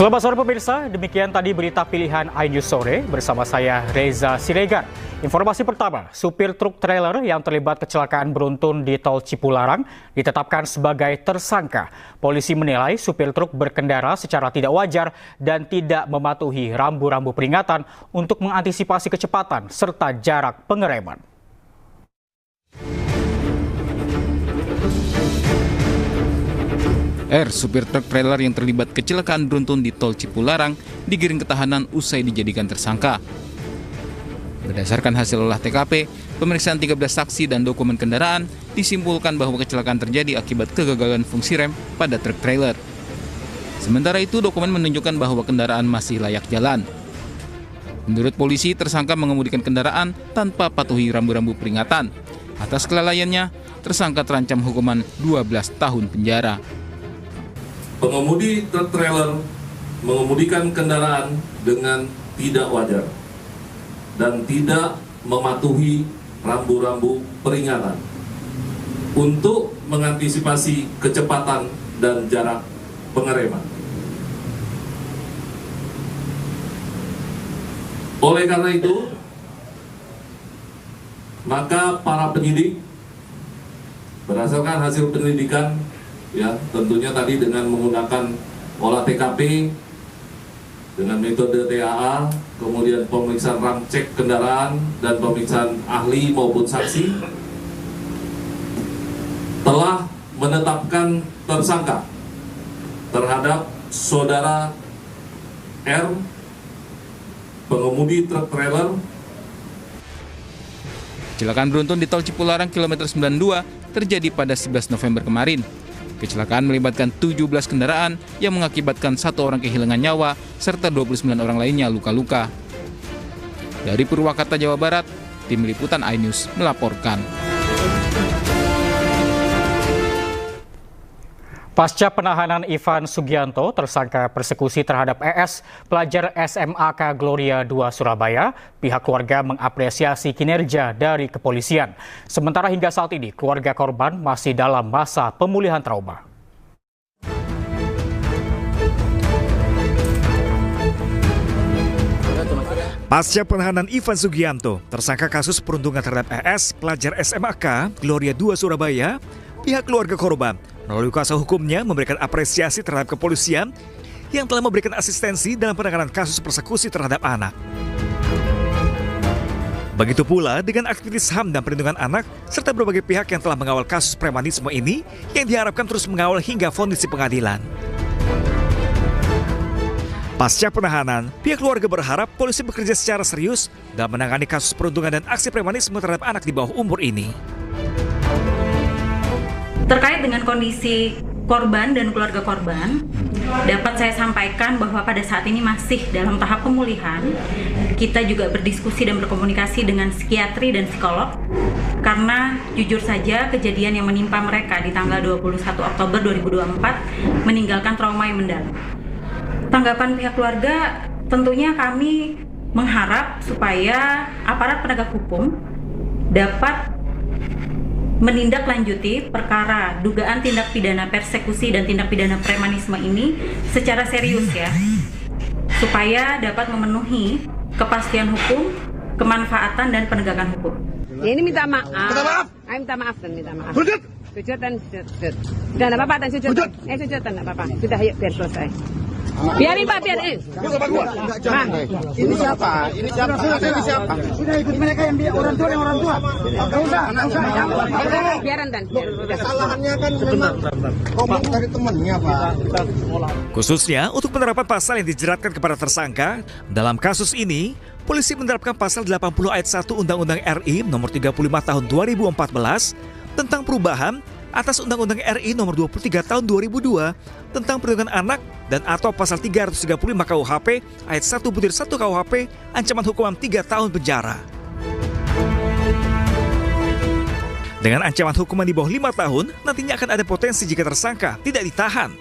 Selamat sore pemirsa, demikian tadi berita pilihan iNews Sore bersama saya Reza Siregar. Informasi pertama, supir truk trailer yang terlibat kecelakaan beruntun di tol Cipularang ditetapkan sebagai tersangka. Polisi menilai supir truk berkendara secara tidak wajar dan tidak mematuhi rambu-rambu peringatan untuk mengantisipasi kecepatan serta jarak pengereman. Supir truk trailer yang terlibat kecelakaan beruntun di tol Cipularang digiring ke tahanan usai dijadikan tersangka. Berdasarkan hasil olah TKP, pemeriksaan 13 saksi dan dokumen kendaraan, disimpulkan bahwa kecelakaan terjadi akibat kegagalan fungsi rem pada truk trailer. Sementara itu, dokumen menunjukkan bahwa kendaraan masih layak jalan. Menurut polisi, tersangka mengemudikan kendaraan tanpa patuhi rambu-rambu peringatan. Atas kelalaiannya, tersangka terancam hukuman 12 tahun penjara. Pengemudi truk trailer mengemudikan kendaraan dengan tidak wajar dan tidak mematuhi rambu-rambu peringatan untuk mengantisipasi kecepatan dan jarak pengereman. Oleh karena itu, maka para penyidik berdasarkan hasil penyelidikan, ya tentunya tadi dengan menggunakan olah TKP dengan metode TAA, kemudian pemeriksaan ramcek kendaraan dan pemeriksaan ahli maupun saksi, telah menetapkan tersangka terhadap saudara R, pengemudi truk trailer. Kecelakaan beruntun di tol Cipularang kilometer 92 terjadi pada 11 November kemarin. Kecelakaan melibatkan 17 kendaraan yang mengakibatkan 1 orang kehilangan nyawa serta 29 orang lainnya luka-luka. Dari Purwakarta, Jawa Barat, tim liputan iNews melaporkan. Pasca penahanan Ivan Sugianto, tersangka persekusi terhadap ES, pelajar SMAK Gloria II Surabaya, pihak keluarga mengapresiasi kinerja dari kepolisian. Sementara hingga saat ini, keluarga korban masih dalam masa pemulihan trauma. Pasca penahanan Ivan Sugianto, tersangka kasus perundungan terhadap ES, pelajar SMAK Gloria II Surabaya, pihak keluarga korban melalui kuasa hukumnya memberikan apresiasi terhadap kepolisian yang telah memberikan asistensi dalam penanganan kasus persekusi terhadap anak. Begitu pula dengan aktivis HAM dan perlindungan anak serta berbagai pihak yang telah mengawal kasus premanisme ini yang diharapkan terus mengawal hingga vonis di pengadilan. Pasca penahanan, pihak keluarga berharap polisi bekerja secara serius dalam menangani kasus perundungan dan aksi premanisme terhadap anak di bawah umur ini. Terkait dengan kondisi korban dan keluarga korban, dapat saya sampaikan bahwa pada saat ini masih dalam tahap pemulihan. Kita juga berdiskusi dan berkomunikasi dengan psikiatri dan psikolog, karena jujur saja kejadian yang menimpa mereka di tanggal 21 Oktober 2024 meninggalkan trauma yang mendalam. Tanggapan pihak keluarga, tentunya kami mengharap supaya aparat penegak hukum dapat menindaklanjuti perkara dugaan tindak pidana persekusi dan tindak pidana premanisme ini secara serius ya, supaya dapat memenuhi kepastian hukum, kemanfaatan dan penegakan hukum. Ya ini minta maaf. Minta maaf. Minta maaf dan minta maaf. Sujud. Sujud dan sujud. Sudah enggak apa-apa dan sujud. Sujud dan enggak apa-apa. Sudah ayo biar selesai. Biarin Pak, biarin. Ini siapa? Ini siapa? Ini siapa? Sudah ikut mereka yang dia orang tua. Enggak usah. Biaran dan. Kesalahannya kan memang komplain dari temannya, Pak. Khususnya untuk penerapan pasal yang dijeratkan kepada tersangka, dalam kasus ini, polisi menerapkan pasal 80 ayat 1 Undang-Undang RI nomor 35 tahun 2014 tentang perubahan atas Undang-Undang RI nomor 23 tahun 2002 tentang perlindungan anak dan atau pasal 335 KUHP ayat 1/1 KUHP ancaman hukuman 3 tahun penjara. Dengan ancaman hukuman di bawah 5 tahun, nantinya akan ada potensi jika tersangka tidak ditahan.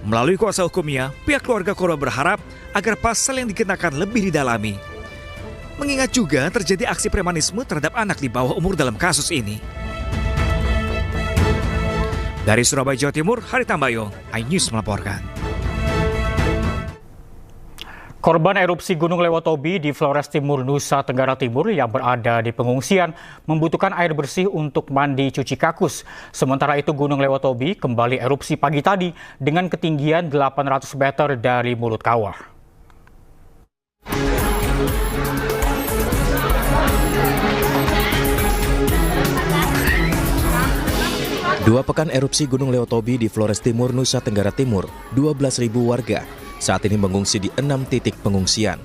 Melalui kuasa hukumnya, pihak keluarga korban berharap agar pasal yang dikenakan lebih didalami. Mengingat juga terjadi aksi premanisme terhadap anak di bawah umur dalam kasus ini. Dari Surabaya, Jawa Timur, Hari Tambayo, iNews melaporkan. Korban erupsi Gunung Lewotobi di Flores Timur, Nusa Tenggara Timur yang berada di pengungsian membutuhkan air bersih untuk mandi cuci kakus. Sementara itu Gunung Lewotobi kembali erupsi pagi tadi dengan ketinggian 800 meter dari mulut kawah. Dua pekan erupsi Gunung Lewotobi di Flores Timur, Nusa Tenggara Timur, 12.000 warga saat ini mengungsi di 6 titik pengungsian.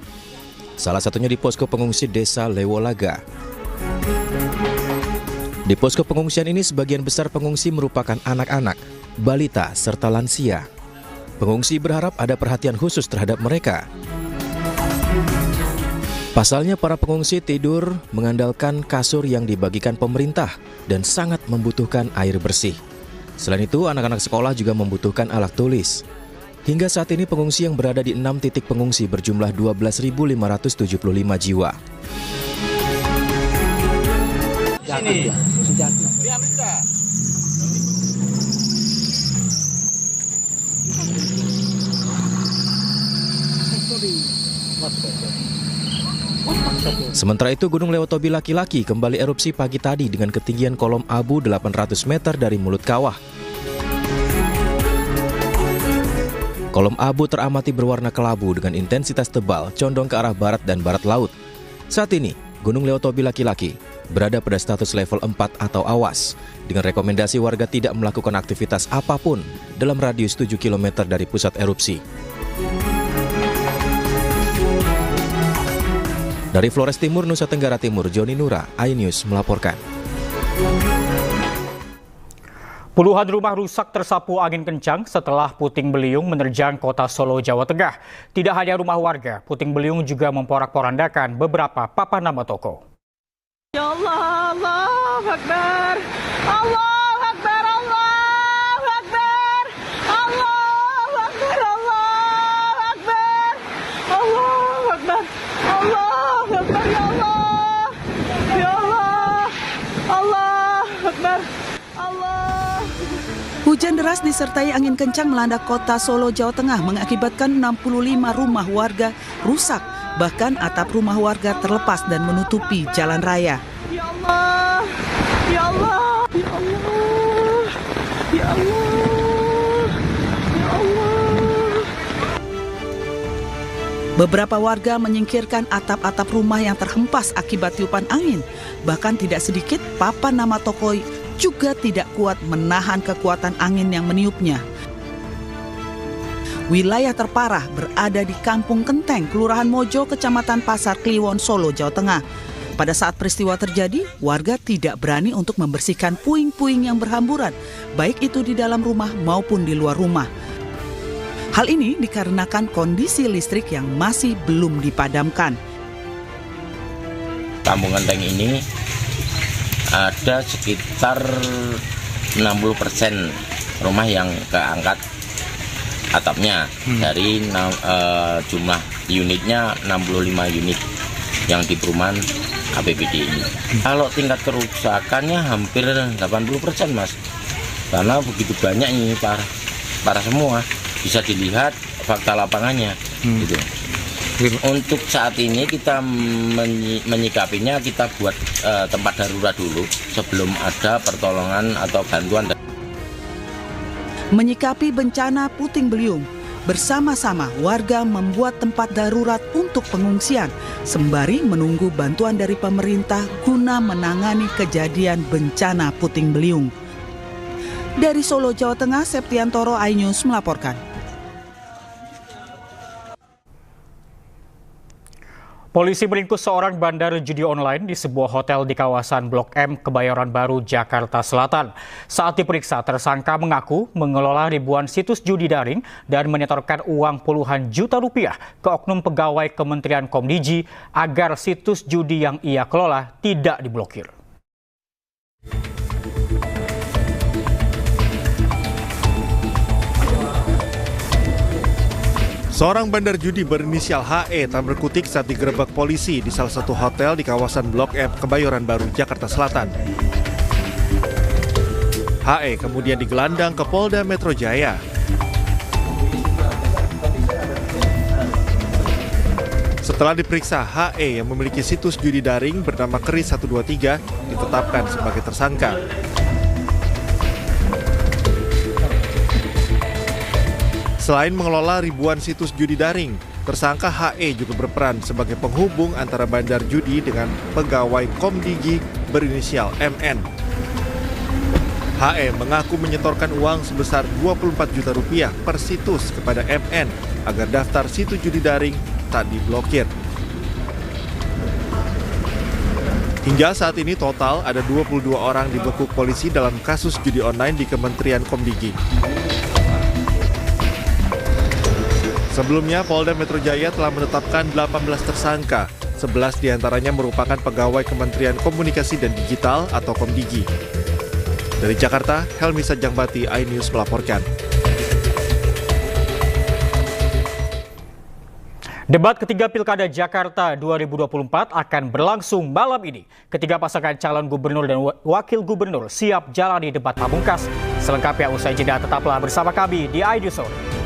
Salah satunya di posko pengungsi Desa Lewolaga. Di posko pengungsian ini sebagian besar pengungsi merupakan anak-anak, balita, serta lansia. Pengungsi berharap ada perhatian khusus terhadap mereka. Pasalnya para pengungsi tidur mengandalkan kasur yang dibagikan pemerintah dan sangat membutuhkan air bersih. Selain itu, anak-anak sekolah juga membutuhkan alat tulis. Hingga saat ini pengungsi yang berada di 6 titik pengungsi berjumlah 12.575 jiwa. Sini. Sementara itu, Gunung Lewotobi laki-laki kembali erupsi pagi tadi dengan ketinggian kolom abu 800 meter dari mulut kawah. Kolom abu teramati berwarna kelabu dengan intensitas tebal condong ke arah barat dan barat laut. Saat ini, Gunung Lewotobi laki-laki berada pada status level 4 atau awas, dengan rekomendasi warga tidak melakukan aktivitas apapun dalam radius 7 km dari pusat erupsi. Dari Flores Timur, Nusa Tenggara Timur, Joni Nura, iNews melaporkan. Puluhan rumah rusak tersapu angin kencang setelah puting beliung menerjang kota Solo, Jawa Tengah. Tidak hanya rumah warga, puting beliung juga memporak-porandakan beberapa papan nama toko. Ya Allah, Allahu Akbar, Allahu Akbar, Allahu Akbar, Allahu Akbar, Allahu Akbar, Allahu Akbar, Allahu Akbar, ya Allah, ya Allah, Allahu Akbar, Allah. Hujan deras disertai angin kencang melanda kota Solo, Jawa Tengah mengakibatkan 65 rumah warga rusak. Bahkan atap rumah warga terlepas dan menutupi jalan raya. Ya Allah, ya Allah, ya Allah, ya Allah, ya Allah. Beberapa warga menyingkirkan atap-atap rumah yang terhempas akibat tiupan angin. Bahkan tidak sedikit papan nama toko juga tidak kuat menahan kekuatan angin yang meniupnya. Wilayah terparah berada di Kampung Kenteng, Kelurahan Mojo, Kecamatan Pasar Kliwon, Solo, Jawa Tengah. Pada saat peristiwa terjadi, warga tidak berani untuk membersihkan puing-puing yang berhamburan, baik itu di dalam rumah maupun di luar rumah. Hal ini dikarenakan kondisi listrik yang masih belum dipadamkan. Kampung Kenteng ini ada sekitar 60% rumah yang keangkat atapnya dari jumlah unitnya 65 unit yang di perumahan APBD ini. Kalau tingkat kerusakannya hampir 80%, Mas, karena begitu banyak ini parah semua, bisa dilihat fakta lapangannya gitu. Untuk saat ini kita menyikapinya, kita buat tempat darurat dulu sebelum ada pertolongan atau bantuan. Menyikapi bencana puting beliung, bersama-sama warga membuat tempat darurat untuk pengungsian sembari menunggu bantuan dari pemerintah guna menangani kejadian bencana puting beliung. Dari Solo, Jawa Tengah, Septiantoro, iNews melaporkan. Polisi meringkus seorang bandar judi online di sebuah hotel di kawasan Blok M, Kebayoran Baru, Jakarta Selatan. Saat diperiksa, tersangka mengaku mengelola ribuan situs judi daring dan menyetorkan uang puluhan juta rupiah ke oknum pegawai Kementerian Komdiji agar situs judi yang ia kelola tidak diblokir. Seorang bandar judi berinisial HE tak berkutik saat digerebek polisi di salah satu hotel di kawasan Blok M, Kebayoran Baru, Jakarta Selatan. HE kemudian digelandang ke Polda Metro Jaya. Setelah diperiksa, HE yang memiliki situs judi daring bernama Keris 123 ditetapkan sebagai tersangka. Selain mengelola ribuan situs judi daring, tersangka HE juga berperan sebagai penghubung antara bandar judi dengan pegawai Komdigi berinisial MN. HE mengaku menyetorkan uang sebesar 24 juta rupiah per situs kepada MN agar daftar situs judi daring tak diblokir. Hingga saat ini total ada 22 orang dibekuk polisi dalam kasus judi online di Kementerian Komdigi. Sebelumnya, Polda Metro Jaya telah menetapkan 18 tersangka, 11 diantaranya merupakan pegawai Kementerian Komunikasi dan Digital atau Komdigi. Dari Jakarta, Helmi Sajangbati, iNews melaporkan. Debat ketiga Pilkada Jakarta 2024 akan berlangsung malam ini. Ketiga pasangan calon gubernur dan wakil gubernur siap jalani debat pamungkas. Selengkapnya usai jeda, tetaplah bersama kami di iNews Sore.